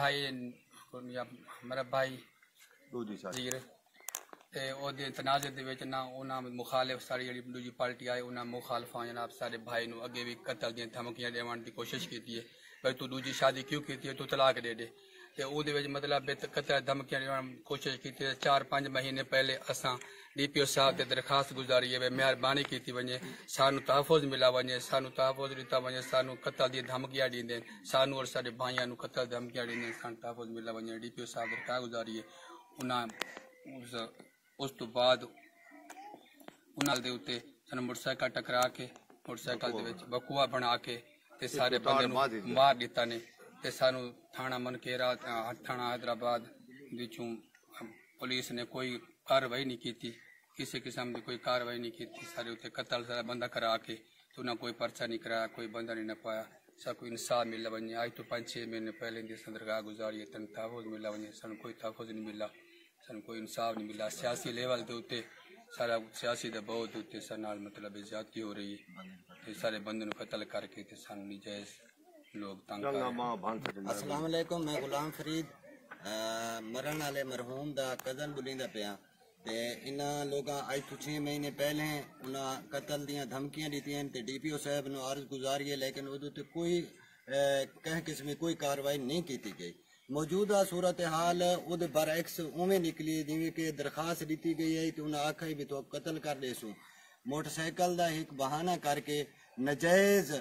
भाई मेरा भाई जीर ते ओदे तनाज़े दे विच ना उन्हां मुखालिफ सारी जिहड़ी दूजी पार्टी आए उन्हां मुखालफां जनाब सारे भाई नूं अगे भी कतल दी धमकियां देवन दी कोशिश कीती है भाई तू दूजी शादी क्यों की है तू तलाक दे दे ते ओदे विच मतलब कतल धमकियां देवन कोशिश की 4-5 महीने पहले असां DPO साहब ते दरखास्त गुजारी है मेहरबानी की वने सानू तहफ़ुज़ मिला वने सानू तहफ़ुज़ दिता वने सानू कतल दी धमकियां दींदे सानू और साडे भाइयां नू कतल धमकियां दींदे सानू तहफ़ुज़ मिला वने DPO साहब दरखास्त गुजारी है उन्हां उस तो बाद उन्हां दे उत्ते सानू मोटरसाइकिल टकरा के मोटरसाइकिल दे विच बकुआ बना के ते सारे बंदे नू मार दिता ने ते सानू थाना मनकेरा थाना हैदराबाद विचों पुलिस ने कोई कार्रवाई नहीं की, किसी किस्म की कोई कार्रवाई नहीं की। सारे उत्ते कतल सारा बंदा करा के तो ना कोई पर्चा नहीं कराया, कोई बंदा नहीं न पाया। सब कोई इंसाफ मिला वने आज तो 5-6 महीने पहले दी संदरगाह गुजारी तन तहफ़ुज़ मिला वने सन कोई तहफ़ुज़ नहीं मिला, सन कोई इंसाफ नहीं मिला। सियासी लेवल के उत्ते सारा सियासी दबाव के उत्ते सन नाल मतलब ज्यादती हो रही है ते सारे बंदे नूं कतल करके ते सन निजायज़ लोग तंग कर। अस्सलाम वालेकुम, मैं गुलाम फरीद मरण वाले मरहूम दा कज़न बुलिंदा पिया ते इन्हां लोगां अज तो 6 महीने पहले उन्हां कतल दियां धमकियां दित्तियां ते DPO साहब ने अर्ज गुजारी है लेकिन उहदे ते कोई कह किस्म की कोई कार्रवाई नहीं की गई। मौजूदा सूरत हाल उहदे बरअक्स उवें निकली जिवें कि दरखास्त दी गई है तो उन्हें आखा भी तो कतल कर देसूं। मोटरसाइकिल का एक बहाना करके नजायज़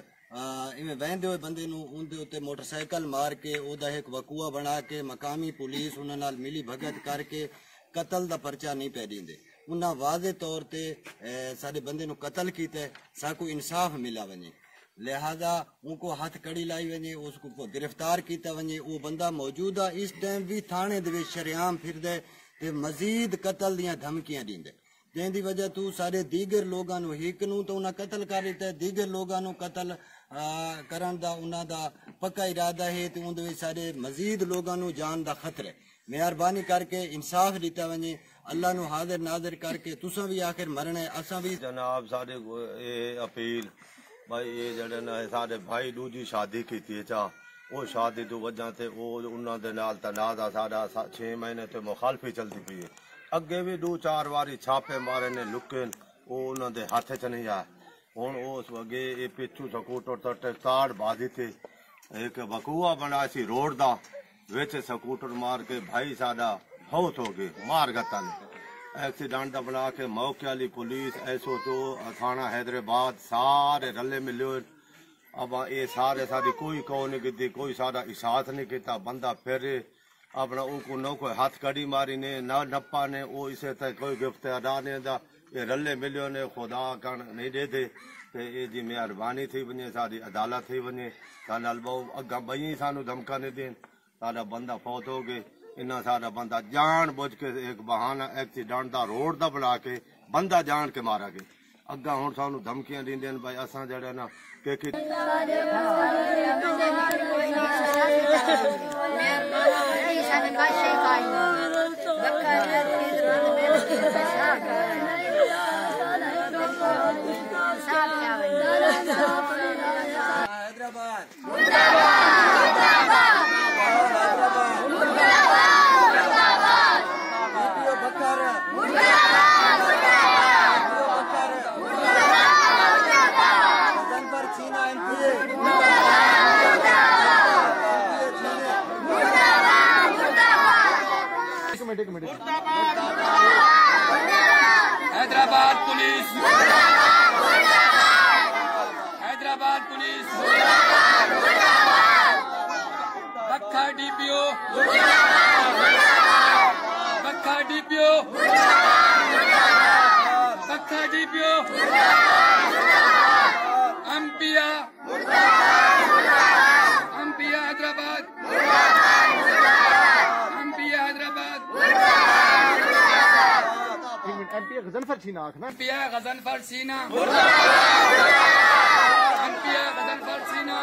इवें वहंदे हुए बंदे नूं उहदे उत्ते मोटरसाइकिल मार के उहदा एक वकूआ बना के मकामी पुलिस उन्हां नाल मिली भगत करके कतल दा पर्चा नहीं पै दींदे। उन्हां वाज़े तौर ते साडे बंदे नूं कतल कीता साकू इंसाफ मिला वने, लिहाजा उनको हाथ कड़ी लाई वने, उसको गिरफ्तार किया वने। वो बंदा मौजूदा इस टाइम भी थाने दे विच शरेआम फिरदे ते मजीद कतल दियां धमकियां दींदे जिंदी वजह तू सारे दीगर लोगां नूं हिक नूं तो उन्हां कतल कर दिता, दीगर लोगां नूं कतल करन दा उन्हां दा पक्का इरादा है ते उहदे विच सारे मजीद लोगां नूं जान दा खतरा है। मेहरबानी करके इंसाफ दिता वने, अल्लाह नूं हाजिर नाजिर करके तुसां भी आखिर मरना है असां भी। जनाब साडे अपील भाई ये जड़े ना साडे भाई दूजी शादी की चा वो शादी तो वजह से वो उन्हां दे नाल तनाज़ा साडा 6 महीने ते मुखालफी चलती पई है। अगे भी 2-4 वारी छापे मारे ने लुके वो उन्हां दे हाथ च नहीं आया। हुण उस अगे ये पिछू सकूटर तट ताड़ बाजी थे एक बकुआ बना सी रोड दा विच सकूटर मार के भाई साडा बहुत हो गए मार गता ने एक्सीडेंट दा बना के मौके वाली पुलिस SO2 थाना हैदराबाद सारे रले मिले। अब ये सारे सारी कोई कौन नहीं की, कोई सारा इशात नहीं किया। बंदा फिर अपना उनको न कोई हाथ कड़ी मारी ने न नप्पा ने वो इसे तक कोई गिफ्ट अदा नहीं दा ये रले मिलियो ने खुदा कण नहीं दे दे ते ये जी मेहरबानी थी वने सारी अदालत थी वने साडा बहु अगा बई सानू धमका नहीं देन साडा बंदा फौत हो गए। इन्ना सारा बंदा जान बुझ के एक बहाना एक्सीडेंट दा रोड दा बना के बंदा जान के मारा गया। अगा हुण सानू धमकियां दींदे भाई असां जड़े ना के Hyderabad police, Hyderabad police, Bhakkar DPO, Bhakkar DPO, Bhakkar DPO, एमपीआ Hyderabad, एमपीआ Hyderabad, Ghazanfar सीना आखना गजनफर सीना, गजनफर सीना।